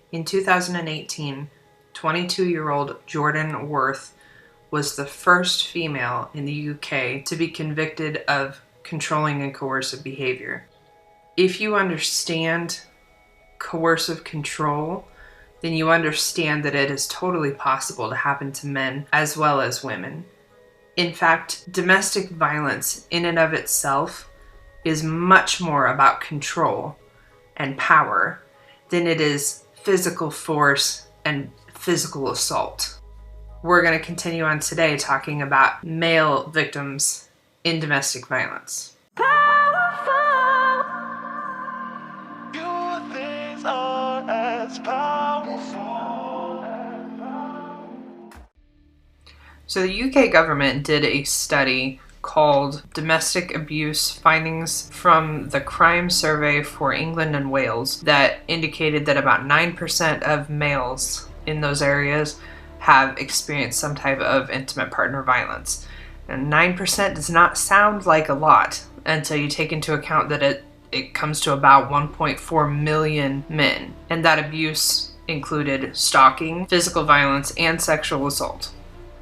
In 2018, 22-year-old Jordan Worth was the first female in the UK to be convicted of controlling and coercive behavior. If you understand coercive control, then you understand that it is totally possible to happen to men as well as women. In fact, domestic violence in and of itself is much more about control and power than it is physical force and physical assault. We're going to continue on today talking about male victims in domestic violence. So the UK government did a study called Domestic Abuse Findings from the Crime Survey for England and Wales that indicated that about 9% of males in those areas have experienced some type of intimate partner violence. And 9% does not sound like a lot until you take into account that it comes to about 1.4 million men. And that abuse included stalking, physical violence, and sexual assault.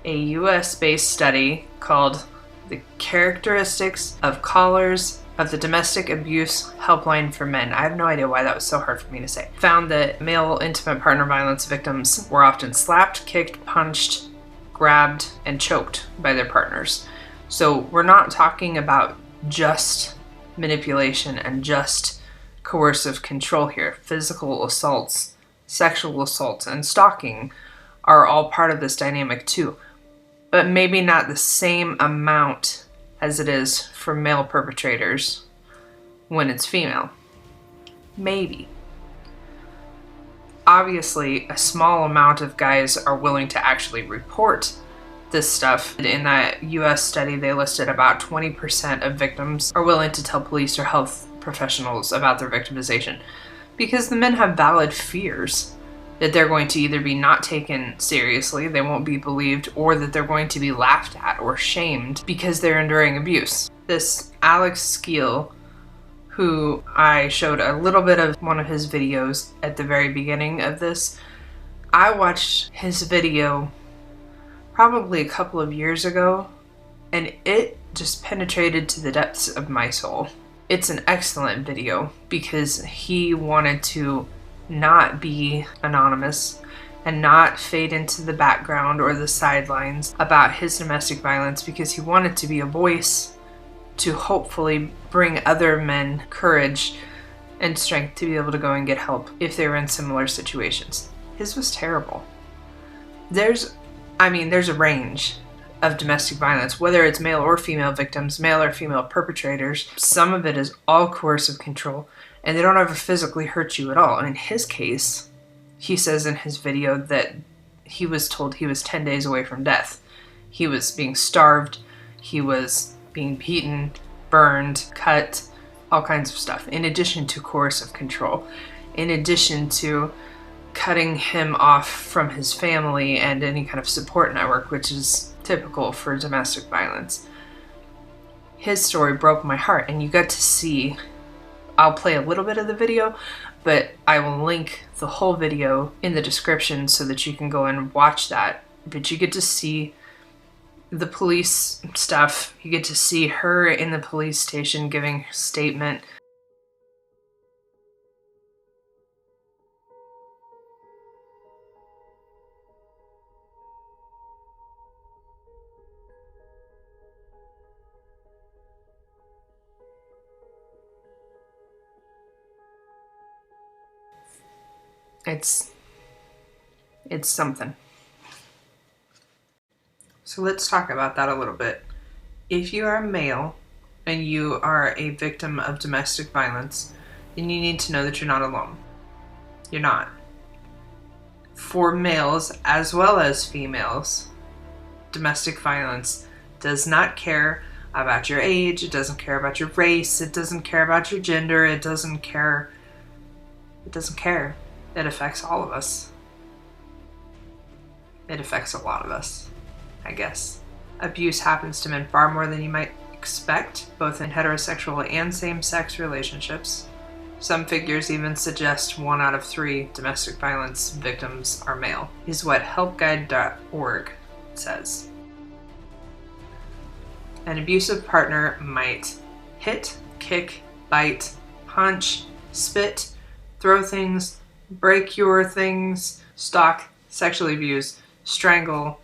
A US-based study called The Characteristics of Callers of the Domestic Abuse Helpline for Men, I have no idea why that was so hard for me to say, found that male intimate partner violence victims were often slapped, kicked, punched, grabbed, and choked by their partners. So we're not talking about just manipulation and just coercive control here. Physical assaults, sexual assaults, and stalking are all part of this dynamic too, but maybe not the same amount as it is for male perpetrators when it's female. Maybe. Obviously, a small amount of guys are willing to actually report this stuff. In that US study, they listed about 20% of victims are willing to tell police or health professionals about their victimization because the men have valid fears that they're going to either be not taken seriously, they won't be believed, or that they're going to be laughed at or shamed because they're enduring abuse. This Alex Skeel, who I showed a little bit of one of his videos at the very beginning of this, I watched his video probably a couple of years ago, and it just penetrated to the depths of my soul. It's an excellent video because he wanted to not be anonymous and not fade into the background or the sidelines about his domestic violence, because he wanted to be a voice to hopefully bring other men courage and strength to be able to go and get help if they were in similar situations. His was terrible. There's a range of domestic violence, whether it's male or female victims, male or female perpetrators. Some of it is all coercive control, and they don't ever physically hurt you at all. And in his case, he says in his video that he was told he was 10 days away from death. He was being starved, he was being beaten, burned, cut, all kinds of stuff, in addition to coercive control, in addition to cutting him off from his family and any kind of support network, which is typical for domestic violence. His story broke my heart, and you got to see, I'll play a little bit of the video, but I will link the whole video in the description so that you can go and watch that. But you get to see the police stuff. You get to see her in the police station giving her statement. It's something. So let's talk about that a little bit. If you are a male and you are a victim of domestic violence, then you need to know that you're not alone. You're not. For males as well as females, domestic violence does not care about your age, it doesn't care about your race, it doesn't care about your gender, it doesn't care. It affects all of us. It affects a lot of us, I guess. Abuse happens to men far more than you might expect, both in heterosexual and same-sex relationships. Some figures even suggest 1 out of 3 domestic violence victims are male, is what helpguide.org says. An abusive partner might hit, kick, bite, punch, spit, throw things, break your things, stalk, sexually abuse, strangle.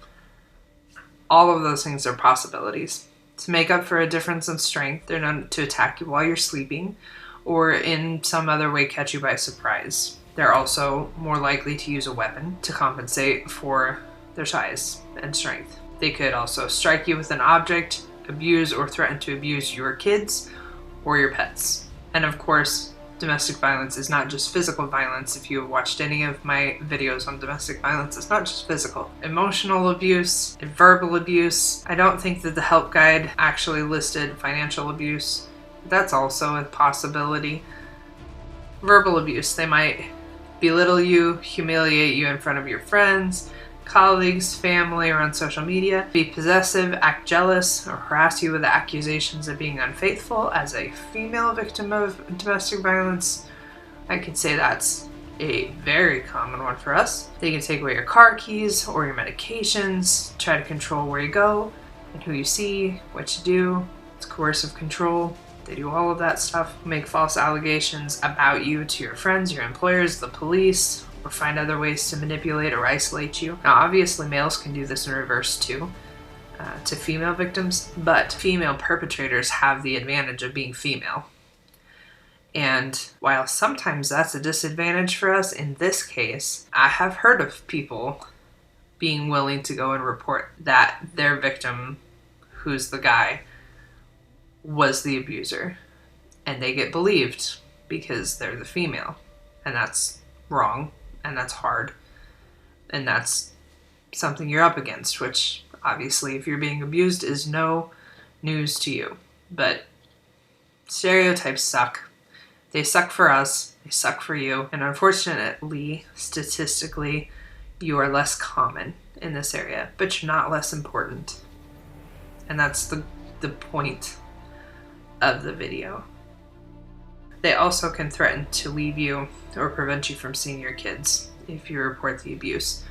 All of those things are possibilities. To make up for a difference in strength, they're known to attack you while you're sleeping or in some other way catch you by surprise. They're also more likely to use a weapon to compensate for their size and strength. They could also strike you with an object, abuse or threaten to abuse your kids or your pets. And of course, domestic violence is not just physical violence. If you have watched any of my videos on domestic violence, it's not just physical. Emotional abuse, verbal abuse. I don't think that the help guide actually listed financial abuse. That's also a possibility. Verbal abuse. They might belittle you, humiliate you in front of your friends, colleagues, family, or on social media, be possessive, act jealous, or harass you with accusations of being unfaithful. As a female victim of domestic violence, I could say that's a very common one for us. They can take away your car keys or your medications, try to control where you go and who you see, what you do. It's coercive control. They do all of that stuff. Make false allegations about you to your friends, your employers, the police, or find other ways to manipulate or isolate you. Now, obviously, males can do this in reverse too, to female victims, but female perpetrators have the advantage of being female. And while sometimes that's a disadvantage for us, in this case, I have heard of people being willing to go and report that their victim, who's the guy, was the abuser. And they get believed because they're the female. And that's wrong. And that's hard. And that's something you're up against, which obviously if you're being abused is no news to you. But stereotypes suck. They suck for us. They suck for you. And unfortunately, statistically, you are less common in this area, but you're not less important. And that's the point of the video. They also can threaten to leave you or prevent you from seeing your kids if you report the abuse.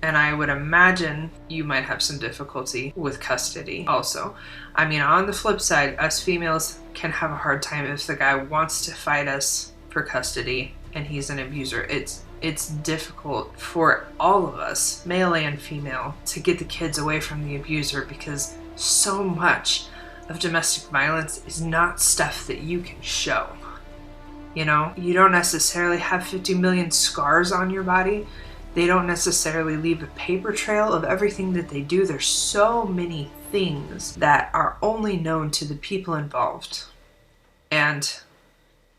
And I would imagine you might have some difficulty with custody also. I mean, on the flip side, us females can have a hard time if the guy wants to fight us for custody and he's an abuser. It's difficult for all of us, male and female, to get the kids away from the abuser because so much of domestic violence is not stuff that you can show. You know, you don't necessarily have 50 million scars on your body. They don't necessarily leave a paper trail of everything that they do. There's so many things that are only known to the people involved and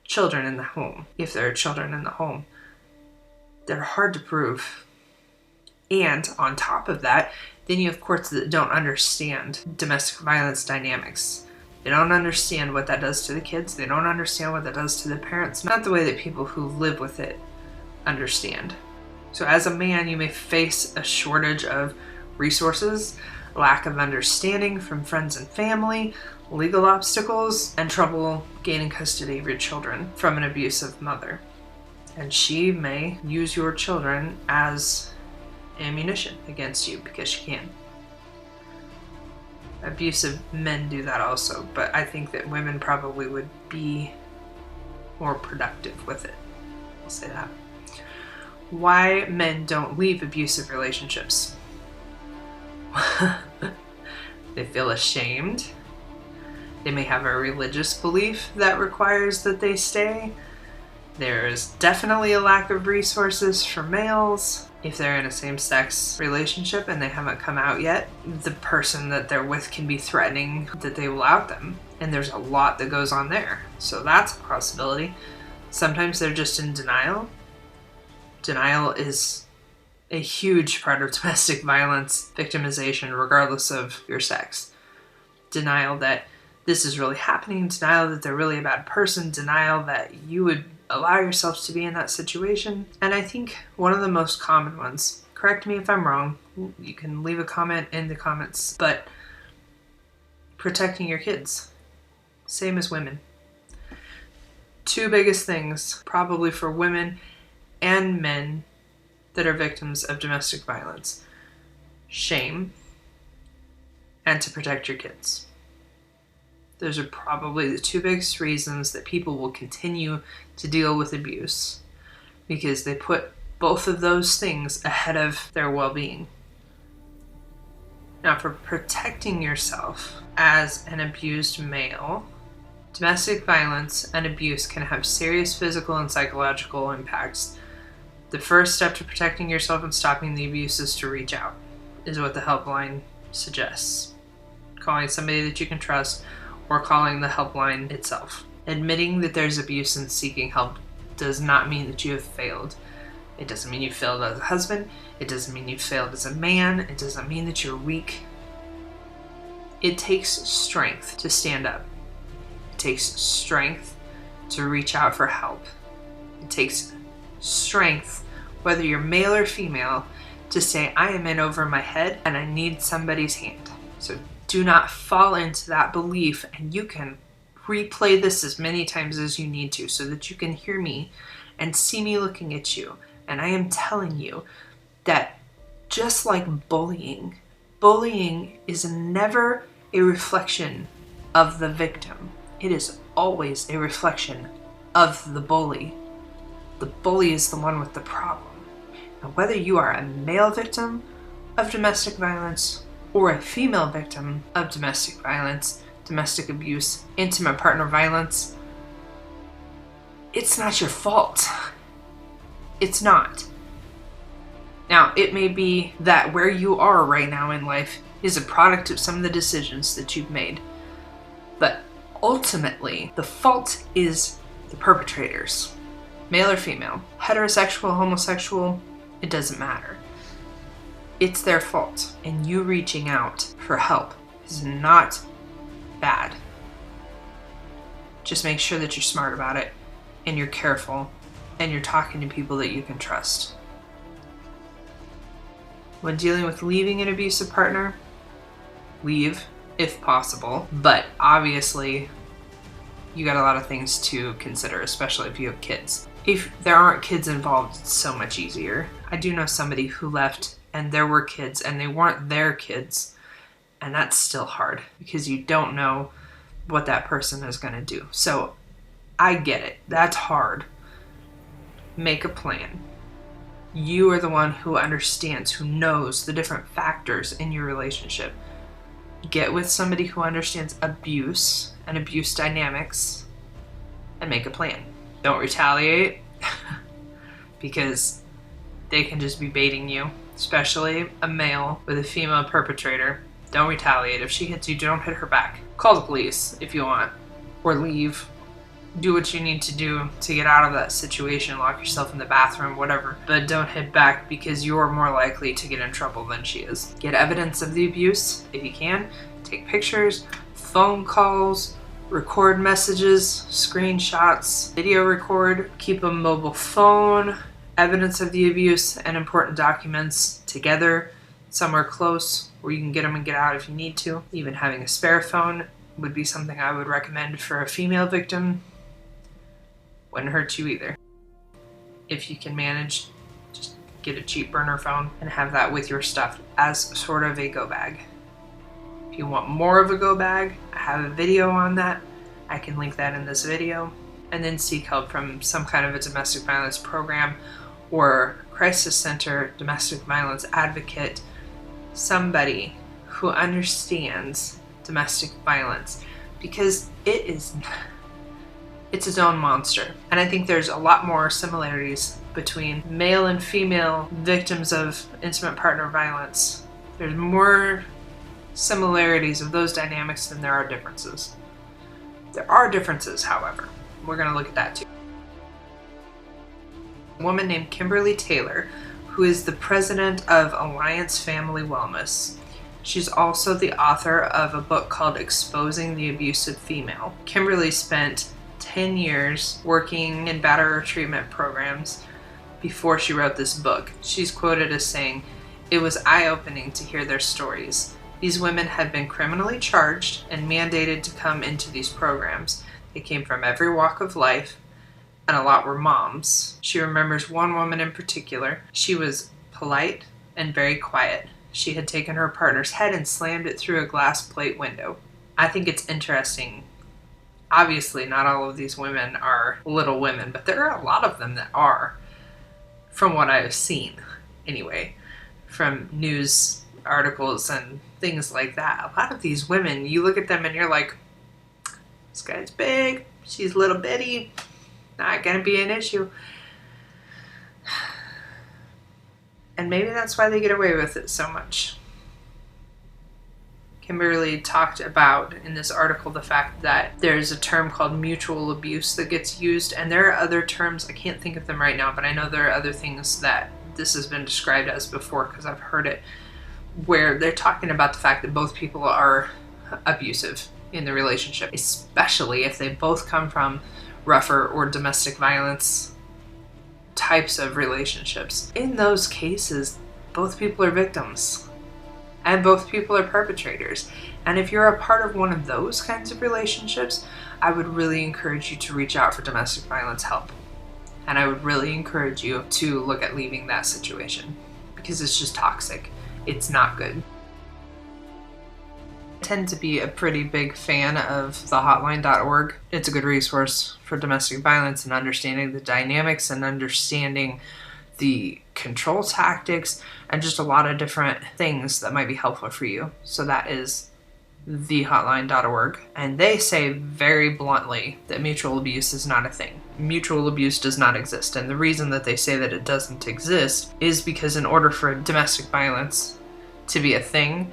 children in the home. If there are children in the home, they're hard to prove. And on top of that, then you have courts that don't understand domestic violence dynamics. They don't understand what that does to the kids. They don't understand what that does to the parents. Not the way that people who live with it understand. So as a man, you may face a shortage of resources, lack of understanding from friends and family, legal obstacles, and trouble gaining custody of your children from an abusive mother. And she may use your children as ammunition against you because she can. Abusive men do that also, but I think that women probably would be more productive with it. I'll say that. Why men don't leave abusive relationships. They feel ashamed. They may have a religious belief that requires that they stay. There's definitely a lack of resources for males. If they're in a same-sex relationship and they haven't come out yet, the person that they're with can be threatening that they will out them. And there's a lot that goes on there. So that's a possibility. Sometimes they're just in denial. Denial is a huge part of domestic violence victimization, regardless of your sex. Denial that this is really happening, denial that they're really a bad person, denial that you would allow yourself to be in that situation. And I think one of the most common ones, correct me if I'm wrong, you can leave a comment in the comments, but protecting your kids, same as women. two biggest things, probably for women and men that are victims of domestic violence: shame and to protect your kids. Those are probably the two biggest reasons that people will continue to deal with abuse, because they put both of those things ahead of their well-being. Now, for protecting yourself as an abused male, domestic violence and abuse can have serious physical and psychological impacts. The first step to protecting yourself and stopping the abuse is to reach out, is what the helpline suggests. Calling somebody that you can trust, or calling the helpline itself. Admitting that there's abuse and seeking help does not mean that you have failed. It doesn't mean you failed as a husband. It doesn't mean you failed as a man. It doesn't mean that you're weak. It takes strength to stand up. It takes strength to reach out for help. It takes strength, whether you're male or female, to say, I am in over my head and I need somebody's hand. So do not fall into that belief, and you can replay this as many times as you need to so that you can hear me and see me looking at you. And I am telling you that just like bullying is never a reflection of the victim. It is always a reflection of the bully. The bully is the one with the problem. Now, whether you are a male victim of domestic violence or a female victim of domestic violence, domestic abuse, intimate partner violence, it's not your fault. It's not. Now, it may be that where you are right now in life is a product of some of the decisions that you've made. But ultimately, the fault is the perpetrators. Male or female, heterosexual, homosexual, it doesn't matter. It's their fault, and you reaching out for help is not bad. Just make sure that you're smart about it, and you're careful, and you're talking to people that you can trust. When dealing with leaving an abusive partner, leave if possible, but obviously you got a lot of things to consider, especially if you have kids. If there aren't kids involved, it's so much easier. I do know somebody who left and there were kids and they weren't their kids, and that's still hard because you don't know what that person is going to do. So I get it. That's hard. Make a plan. You are the one who understands, who knows the different factors in your relationship. Get with somebody who understands abuse and abuse dynamics and make a plan. Don't retaliate because they can just be baiting you, especially a male with a female perpetrator. Don't retaliate. If she hits you, don't hit her back. Call the police if you want, or leave. Do what you need to do to get out of that situation. Lock yourself in the bathroom, whatever. But don't hit back because you're more likely to get in trouble than she is. Get evidence of the abuse if you can. Take pictures, phone calls, record messages, screenshots, video record. Keep a mobile phone, evidence of the abuse, and important documents together somewhere close where you can get them and get out if you need to. Even having a spare phone would be something I would recommend for a female victim. Wouldn't hurt you either. If you can manage, just get a cheap burner phone and have that with your stuff as sort of a go bag. If you want more of a go bag, I have a video on that. I can link that in this video. And then seek help from some kind of a domestic violence program or crisis center, domestic violence advocate, somebody who understands domestic violence, because it's its own monster. And I think there's a lot more similarities between male and female victims of intimate partner violence. There's more similarities of those dynamics than there are differences. There are differences, however. We're going to look at that too. A woman named Kimberly Taylor, who is the president of Alliance Family Wellness. She's also the author of a book called Exposing the Abusive Female. Kimberly spent 10 years working in batterer treatment programs before she wrote this book. She's quoted as saying, "It was eye-opening to hear their stories. These women had been criminally charged and mandated to come into these programs. They came from every walk of life. and a lot were moms. She remembers one woman in particular. She was polite and very quiet. She had taken her partner's head and slammed it through a glass plate window. I think it's interesting. Obviously, not all of these women are Little Women, but there are a lot of them that are, from what I've seen, anyway, from news articles and things like that. A lot of these women, you look at them and you're like, this guy's big, she's little bitty, not gonna be an issue. And maybe that's why they get away with it so much. Kimberly talked about in this article the fact that there's a term called mutual abuse that gets used, and there are other terms, I can't think of them right now, but I know there are other things that this has been described as before because I've heard it, where they're talking about the fact that both people are abusive in the relationship, especially if they both come from rougher or domestic violence types of relationships. In those cases, both people are victims and both people are perpetrators. And if you're a part of one of those kinds of relationships, I would really encourage you to reach out for domestic violence help. And I would really encourage you to look at leaving that situation because it's just toxic. It's not good. I tend to be a pretty big fan of the Hotline.org. It's a good resource for domestic violence and understanding the dynamics and understanding the control tactics and just a lot of different things that might be helpful for you. So that is thehotline.org. And they say very bluntly that mutual abuse is not a thing. Mutual abuse does not exist. And the reason that they say that it doesn't exist is because in order for domestic violence to be a thing,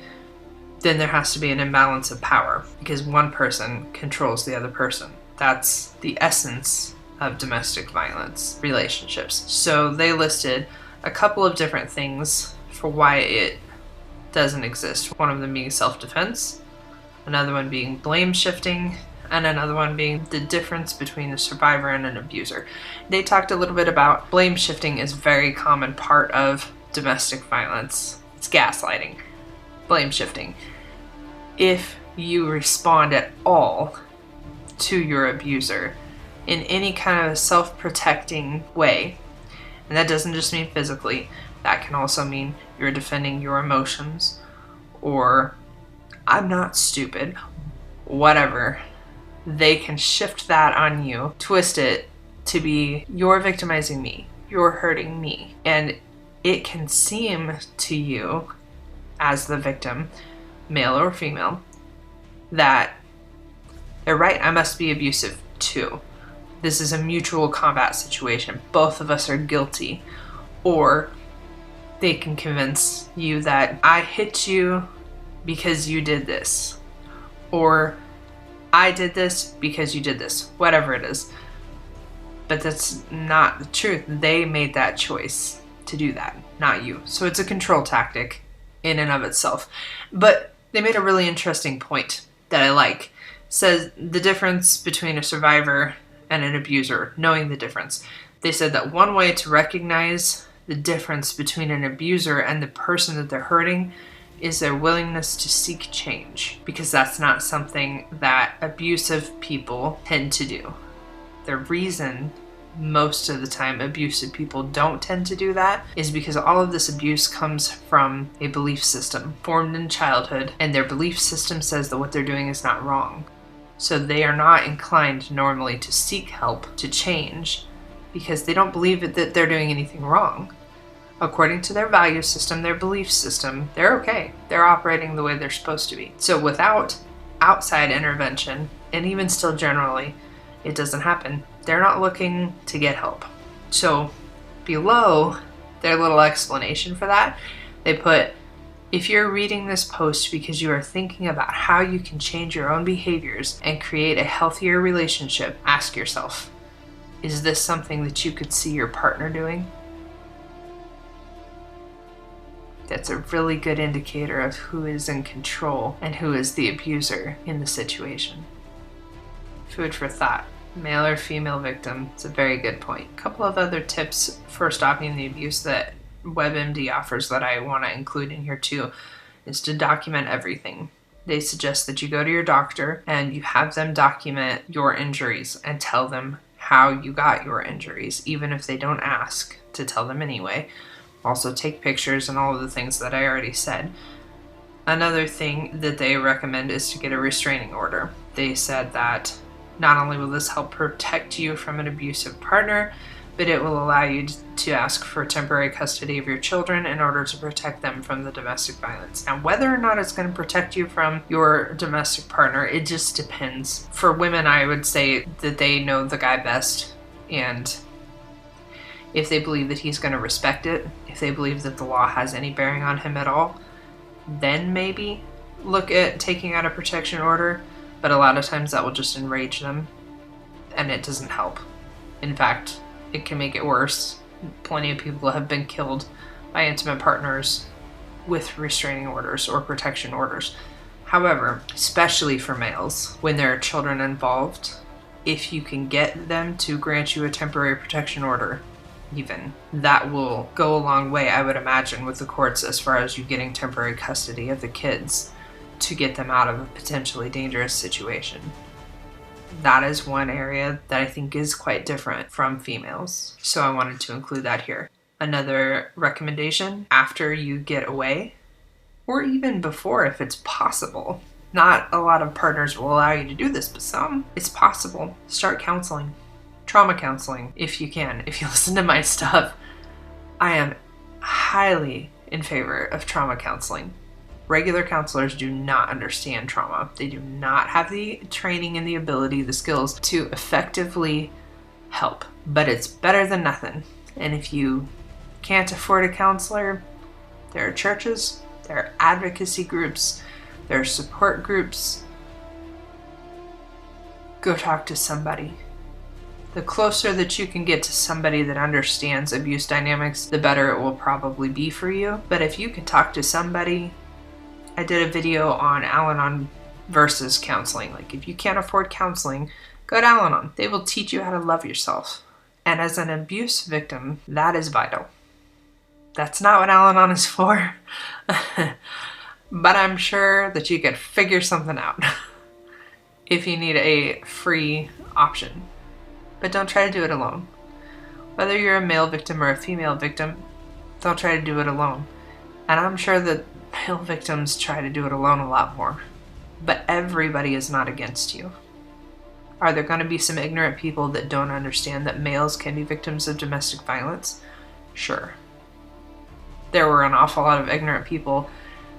then there has to be an imbalance of power because one person controls the other person. That's the essence of domestic violence relationships. So they listed a couple of different things for why it doesn't exist. One of them being self-defense, another one being blame shifting, and another one being the difference between a survivor and an abuser. They talked a little bit about blame shifting is a very common part of domestic violence. It's gaslighting, blame shifting. If you respond at all to your abuser in any kind of self-protecting way, and that doesn't just mean physically, that can also mean you're defending your emotions, or I'm not stupid, whatever, they can shift that on you, twist it to be you're victimizing me, you're hurting me, and it can seem to you as the victim, male or female, that they're right, I must be abusive too. This is a mutual combat situation. Both of us are guilty. Or they can convince you that I hit you because you did this. Or I did this because you did this. Whatever it is. But that's not the truth. They made that choice to do that, not you. So it's a control tactic in and of itself. But they made a really interesting point that I like. It says the difference between a survivor and an abuser, knowing the difference. They said that one way to recognize the difference between an abuser and the person that they're hurting is their willingness to seek change, because that's not something that abusive people tend to do. The reason most of the time abusive people don't tend to do that is because all of this abuse comes from a belief system formed in childhood, and their belief system says that what they're doing is not wrong. So they are not inclined normally to seek help to change because they don't believe that they're doing anything wrong. According to their value system, their belief system, they're okay. They're operating the way they're supposed to be. So without outside intervention, and even still generally, it doesn't happen. They're not looking to get help. So below their little explanation for that, they put, if you're reading this post because you are thinking about how you can change your own behaviors and create a healthier relationship, ask yourself, is this something that you could see your partner doing? That's a really good indicator of who is in control and who is the abuser in the situation. Food for thought. Male or female victim. It's a very good point. A couple of other tips for stopping the abuse that WebMD offers that I want to include in here too is to document everything. They suggest that you go to your doctor and you have them document your injuries and tell them how how you got your injuries, even if they don't ask, to tell them anyway. Also take pictures and all of the things that I already said. Another thing that they recommend is to get a restraining order. They said that not only will this help protect you from an abusive partner, but it will allow you to ask for temporary custody of your children in order to protect them from the domestic violence. Now, whether or not it's going to protect you from your domestic partner, it just depends. For women, I would say that they know the guy best, and if they believe that he's going to respect it, if they believe that the law has any bearing on him at all, then maybe look at taking out a protection order. But a lot of times that will just enrage them, and it doesn't help. In fact, it can make it worse. Plenty of people have been killed by intimate partners with restraining orders or protection orders. However, especially for males, when there are children involved, if you can get them to grant you a temporary protection order, even, that will go a long way, I would imagine, with the courts as far as you getting temporary custody of the kids to get them out of a potentially dangerous situation. That is one area that I think is quite different from females. So I wanted to include that here. Another recommendation, after you get away, or even before if it's possible. Not a lot of partners will allow you to do this, but some, it's possible. Start counseling. Trauma counseling, if you can. If you listen to my stuff, I am highly in favor of trauma counseling. Regular counselors do not understand trauma. They do not have the training and the ability, the skills to effectively help, but it's better than nothing. And if you can't afford a counselor, there are churches, there are advocacy groups, there are support groups. Go talk to somebody. The closer that you can get to somebody that understands abuse dynamics, the better it will probably be for you. But if you can talk to somebody, I did a video on Al-Anon versus counseling. Like, if you can't afford counseling, go to Al-Anon. They will teach you how to love yourself. And as an abuse victim, that is vital. That's not what Al-Anon is for. But I'm sure that you could figure something out if you need a free option. But don't try to do it alone. Whether you're a male victim or a female victim, don't try to do it alone. And I'm sure that male victims try to do it alone a lot more. But everybody is not against you. Are there going to be some ignorant people that don't understand that males can be victims of domestic violence? Sure. There were an awful lot of ignorant people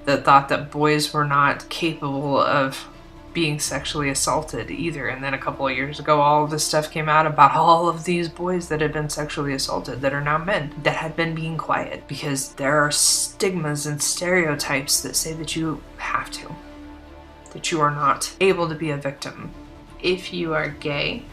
that thought that boys were not capable of being sexually assaulted either. And then a couple of years ago, all of this stuff came out about all of these boys that had been sexually assaulted that are now men that had been being quiet because there are stigmas and stereotypes that say that you have to, that you are not able to be a victim. If you are gay,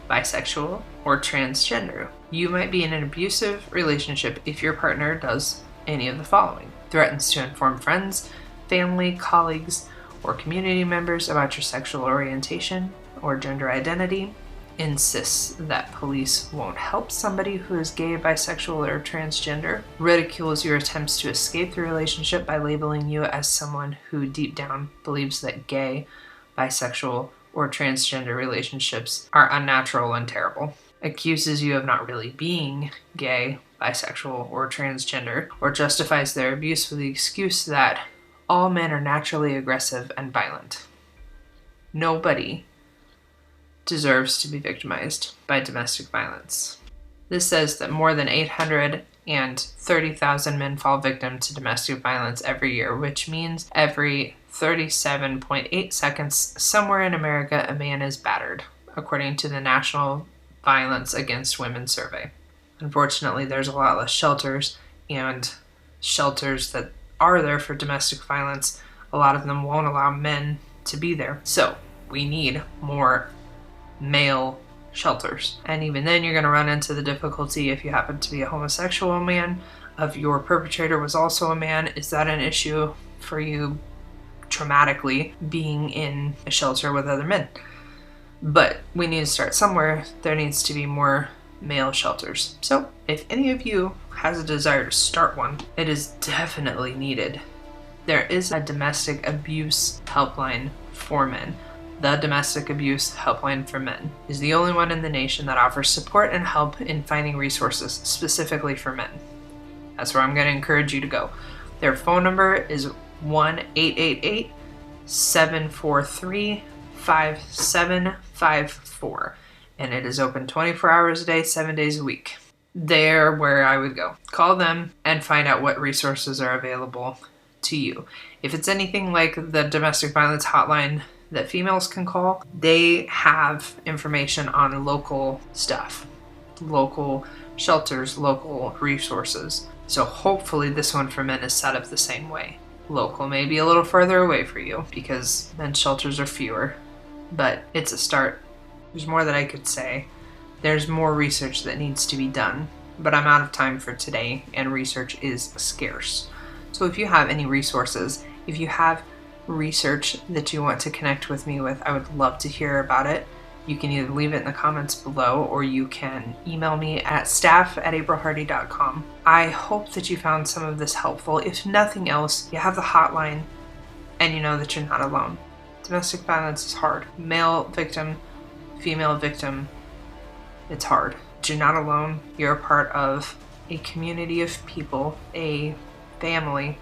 bisexual, or transgender, you might be in an abusive relationship if your partner does any of the following: threatens to inform friends, family, colleagues, or community members about your sexual orientation or gender identity, insists that police won't help somebody who is gay, bisexual, or transgender, ridicules your attempts to escape the relationship by labeling you as someone who deep down believes that gay, bisexual, or transgender relationships are unnatural and terrible, accuses you of not really being gay, bisexual, or transgender, or justifies their abuse with the excuse that all men are naturally aggressive and violent. Nobody deserves to be victimized by domestic violence. This says that more than 830,000 men fall victim to domestic violence every year, which means every 37.8 seconds somewhere in America a man is battered, according to the National Violence Against Women Survey. Unfortunately, there's a lot less shelters, and shelters that are there for domestic violence, a lot of them won't allow men to be there. So we need more male shelters. And even then you're going to run into the difficulty, if you happen to be a homosexual man, of your perpetrator was also a man. Is that an issue for you traumatically being in a shelter with other men? But we need to start somewhere. There needs to be more male shelters. So if any of you has a desire to start one, it is definitely needed. There is a domestic abuse helpline for men. The Domestic Abuse Helpline for Men is the only one in the nation that offers support and help in finding resources specifically for men. That's where I'm going to encourage you to go. Their phone number is 1-888-743-5754, and it is open 24 hours a day, 7 days a week. They're where I would go. Call them and find out what resources are available to you. If it's anything like the domestic violence hotline that females can call, they have information on local stuff, local shelters, local resources. So hopefully this one for men is set up the same way. Local may be a little further away for you because men's shelters are fewer, but it's a start. There's more that I could say. There's more research that needs to be done, but I'm out of time for today and research is scarce. So if you have any resources, if you have research that you want to connect with me with, I would love to hear about it. You can either leave it in the comments below or you can email me at staff@aprilhardy.com. I hope that you found some of this helpful. If nothing else, you have the hotline and you know that you're not alone. Domestic violence is hard. Male victim, female victim, it's hard. But you're not alone. You're a part of a community of people, a family,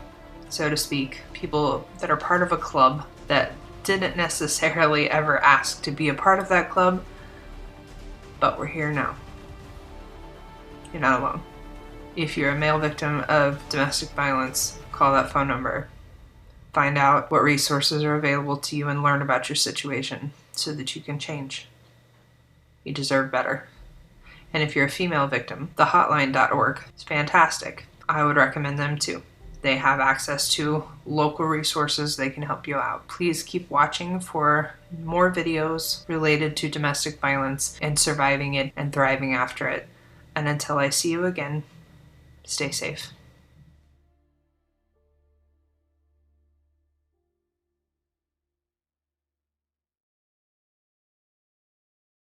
so to speak. People that are part of a club that didn't necessarily ever ask to be a part of that club, but we're here now. You're not alone. If you're a male victim of domestic violence, call that phone number. Find out what resources are available to you and learn about your situation so that you can change. You deserve better. And if you're a female victim, the hotline.org is fantastic. I would recommend them too. They have access to local resources. They can help you out. Please keep watching for more videos related to domestic violence and surviving it and thriving after it. And until I see you again, stay safe.